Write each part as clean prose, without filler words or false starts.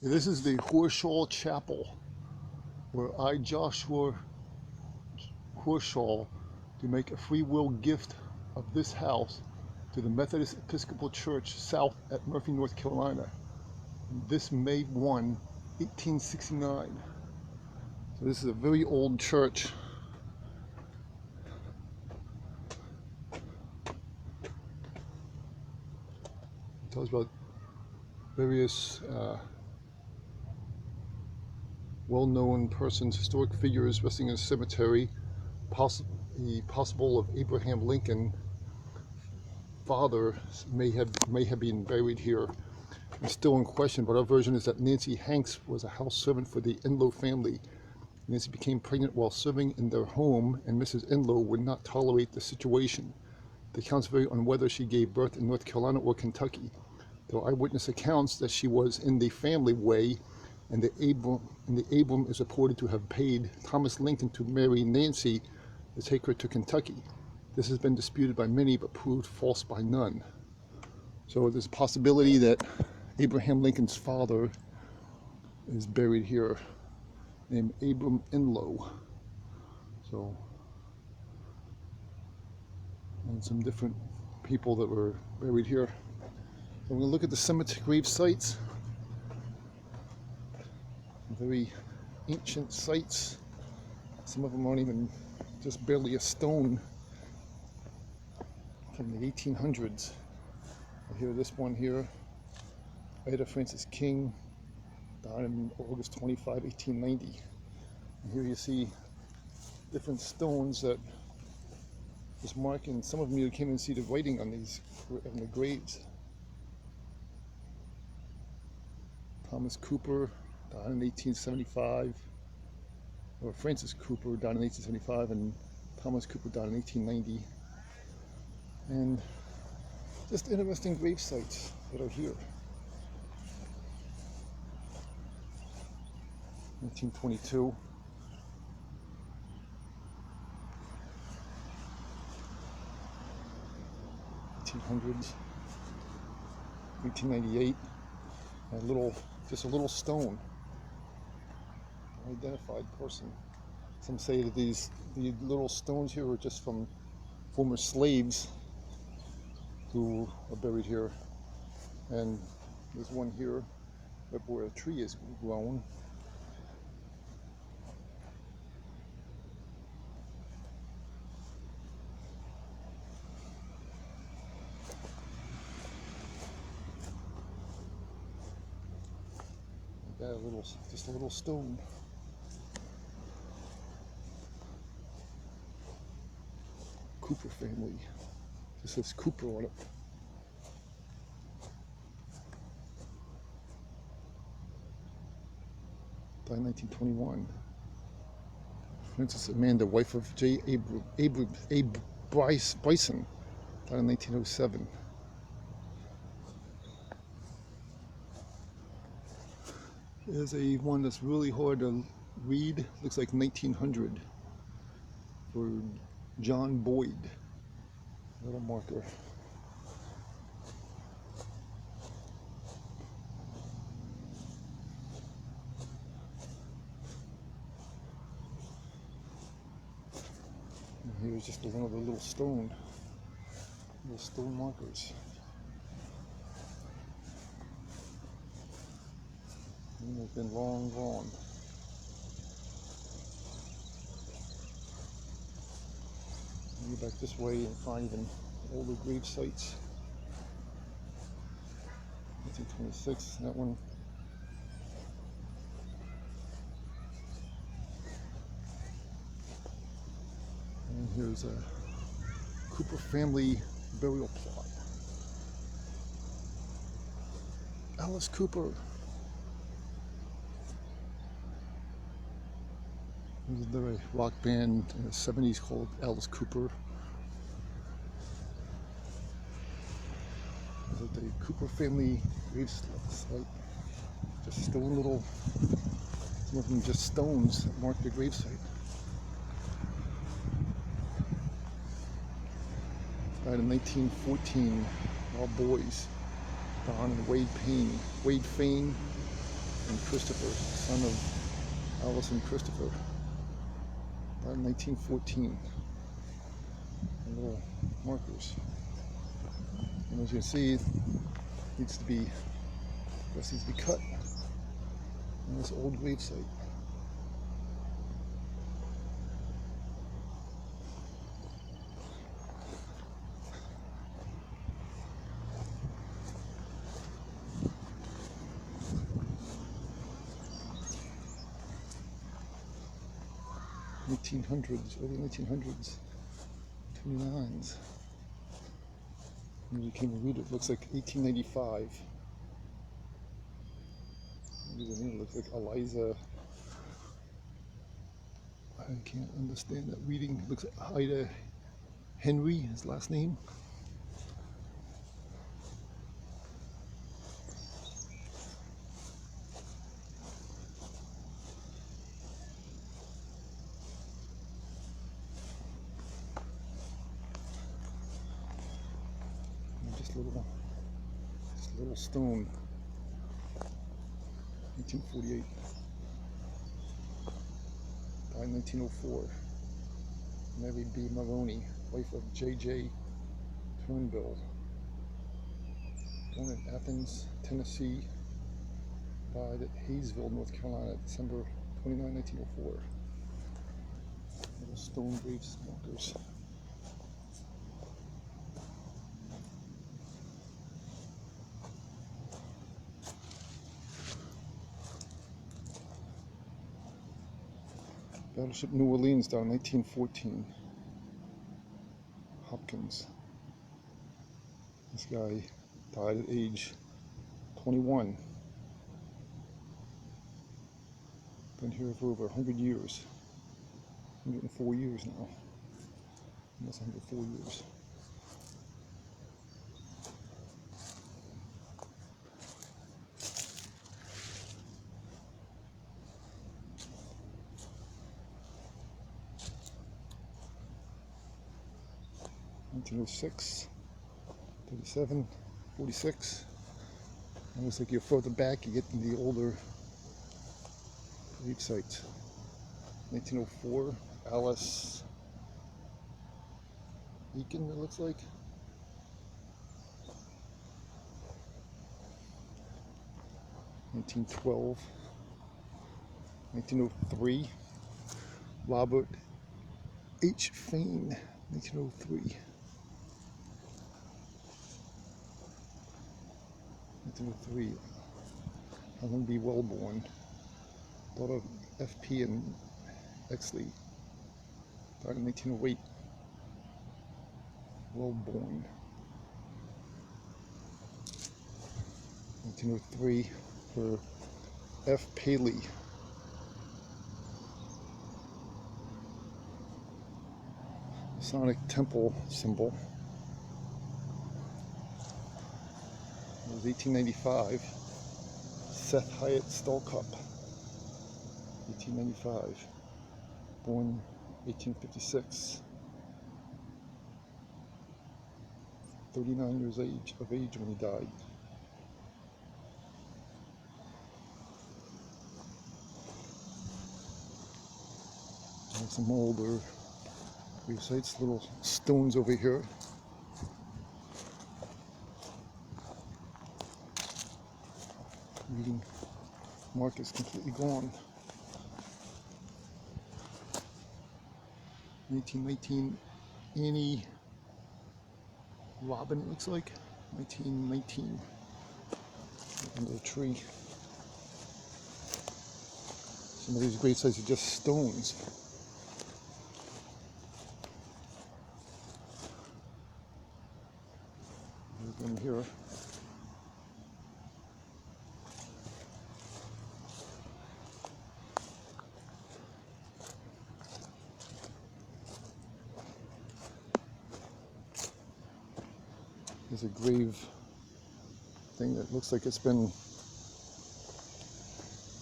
This is the Harshaw Chapel, where I, Joshua Harshaw, do make a free will gift of this house to the Methodist Episcopal Church South at Murphy, North Carolina, this May 1, 1869. So this is a very old church. It tells about various well-known persons, historic figures resting in a cemetery, possible of Abraham Lincoln, father may have been buried here. It's still in question, but our version is that Nancy Hanks was a house servant for the Enloe family. Nancy became pregnant while serving in their home, and Mrs. Enloe would not tolerate the situation. The accounts vary on whether she gave birth in North Carolina or Kentucky. There are eyewitness accounts that she was in the family way, and the Abram is reported to have paid Thomas Lincoln to marry Nancy to take her to Kentucky. This has been disputed by many, but proved false by none. So there's a possibility that Abraham Lincoln's father is buried here, named Abram Enloe. So, and some different people that were buried here. So we're going to look at the cemetery grave sites. Very ancient sites. Some of them aren't even, just barely a stone, from the 1800s. Here, this one here, Ida Francis King, died on August 25, 1890. And here you see different stones that was marking. Some of them you can't even see the writing on these, on the graves. Thomas Cooper died in 1875, or Francis Cooper died in 1875, and Thomas Cooper died in 1890. And just interesting grave sites that are here. 1922. 1800s. 1898. Just a little stone. Unidentified person. Some say that these little stones here are just from former slaves who are buried here. And there's one here where a tree is grown. Just a little stone. Cooper family. Just says Cooper on it. Died in 1921. Princess Amanda, wife of J. Bryson, died in 1907. There's one that's really hard to read. Looks like 1900 for John Boyd. Little marker. And here's just one of the little stone markers. It's been long gone. Go back this way and find even older grave sites. 1926, that one. And here's a Cooper family burial plot. Alice Cooper. There was a rock band in the 70s called Alice Cooper. The Cooper family grave site. Just stone little, some of them just stones that mark the grave site. Died in 1914, all boys. Don and Wade Fain. and Christopher, son of Alice and Christopher. Died in 1914. Little markers. And as you can see, it needs to be cut on this old grave site. Early 1900s, 29s. You can't even read it. It looks like 1895. Maybe the name looks like Eliza. I can't understand that reading. It looks like Ida Henry, his last name. Just a little stone. 1948. Died in 1904. Mary B. Maroney, wife of J.J. Turnbull. Born in Athens, Tennessee. Died at Hayesville, North Carolina, December 29, 1904. Little stone graves markers. Battleship New Orleans down in 1914. Hopkins. This guy died at age 21. Been here for over 100 years. 104 years now. Almost 104 years. (1906), 37, 46. It looks like you're further back, you get in the older grave sites. 1904, Alice Eakin, it looks like. 1912, 1903, Robert H. Fain, 1903. 1903, Helen B. Wellborn, daughter of F.P. and Exley, died in 1908. Wellborn. 1903 for F. Paley. Masonic Temple symbol. It was 1895. Seth Hyatt Stallcup. 1895. Born 1856. 39 years of age when he died. And some older grave sites, little stones over here. Reading mark is completely gone. 1919, Annie Robin, it looks like. 1919. Under the tree. Some of these grave sites are just stones. Again here. There's a grave thing that looks like it's been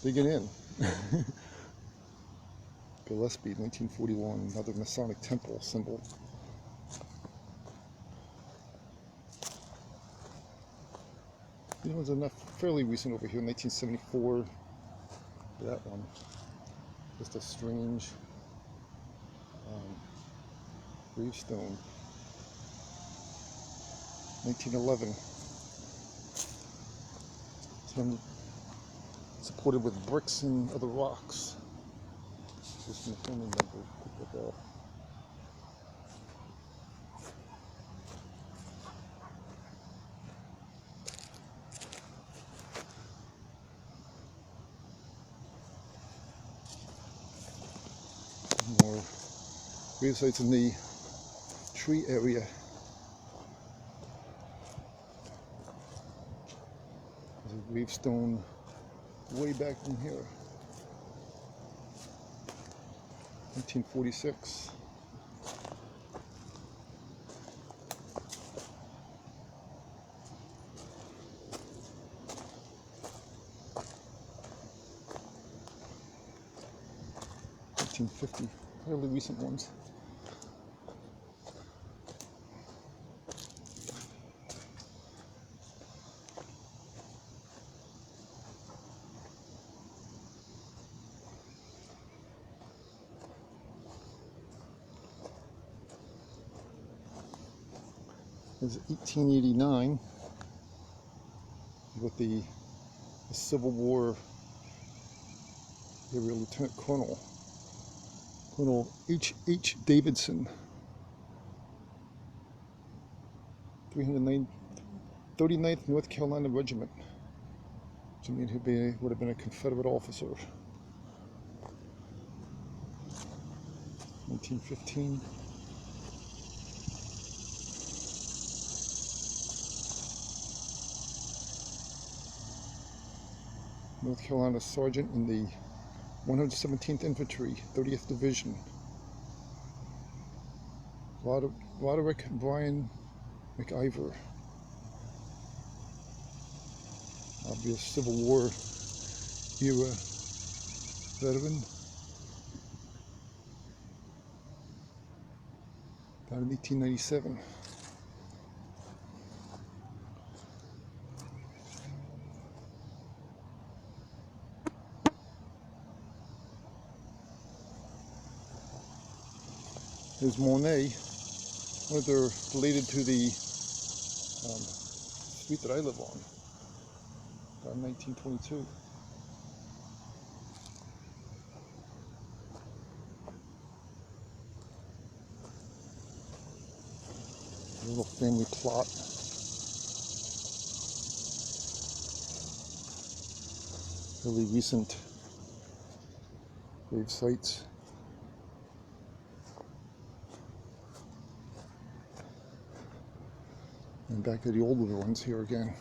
digging in. Gillespie, 1941, another Masonic Temple symbol. You know, there's enough fairly recent over here, 1974, That one, just a strange gravestone. 1911. Some supported with bricks and other rocks. Just from a family member picked that up. More grave sites in the tree area. There's a gravestone way back in here. 1946. Fairly recent ones. It's 1889 with the Civil War area Lieutenant Colonel H. Davidson, 39th North Carolina Regiment, which means he would have been a Confederate officer. 1915. North Carolina Sergeant in the 117th Infantry, 30th Division. Roderick Bryan McIver. Obvious Civil War era veteran. Died in 1897. There's Monet. I wonder if they're related to the street that I live on. Died in 1922. A little family plot. Really recent grave sites. And back to the older ones here again.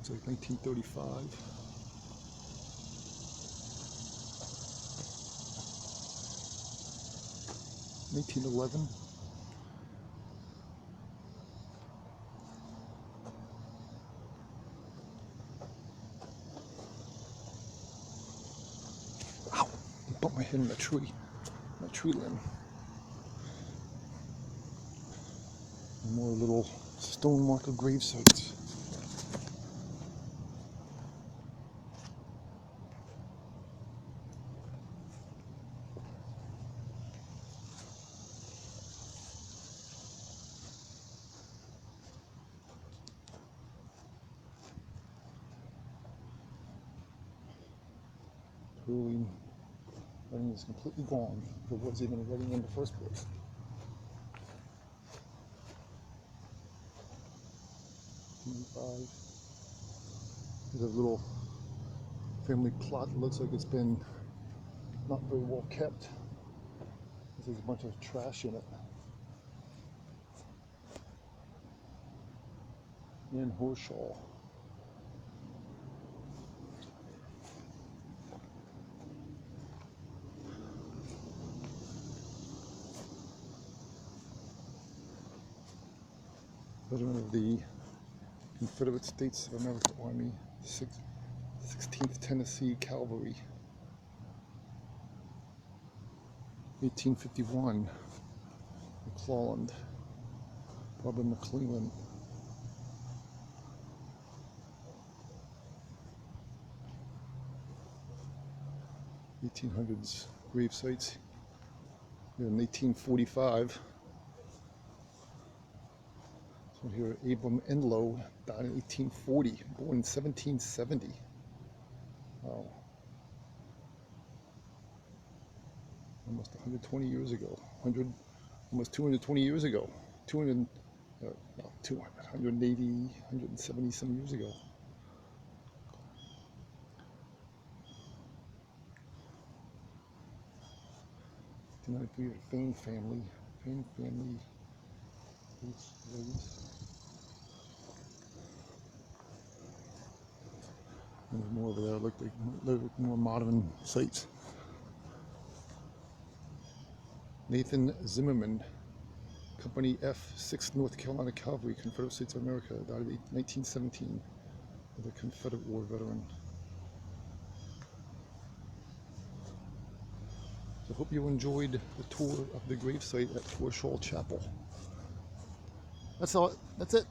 It's like 1935. 1911. Ow! I bumped my head in that tree limb. And more little stone marker grave sites. Totally, writing is completely gone. There was even writing in the first place. There's a little family plot that looks like it's been not very well kept. There's a bunch of trash in it. In Harshaw. Veteran of the Confederate States of America Army, 16th Tennessee Cavalry. 1851, McClelland, Barbara McClellan. 1800s grave sites. Here in 1845. So here, Abram Enloe died in 1840, born in 1770. Wow. Almost 120 years ago. Almost 220 years ago. 200, no, 200, 180, 170 some years ago. Tonight for your Fane family. Fane family. There's more over there. Look like more modern sites. Nathan Zimmerman, Company F, 6th North Carolina Cavalry, Confederate States of America, died in 1917, with a Confederate War veteran. So I hope you enjoyed the tour of the gravesite at Harshaw Chapel. That's it.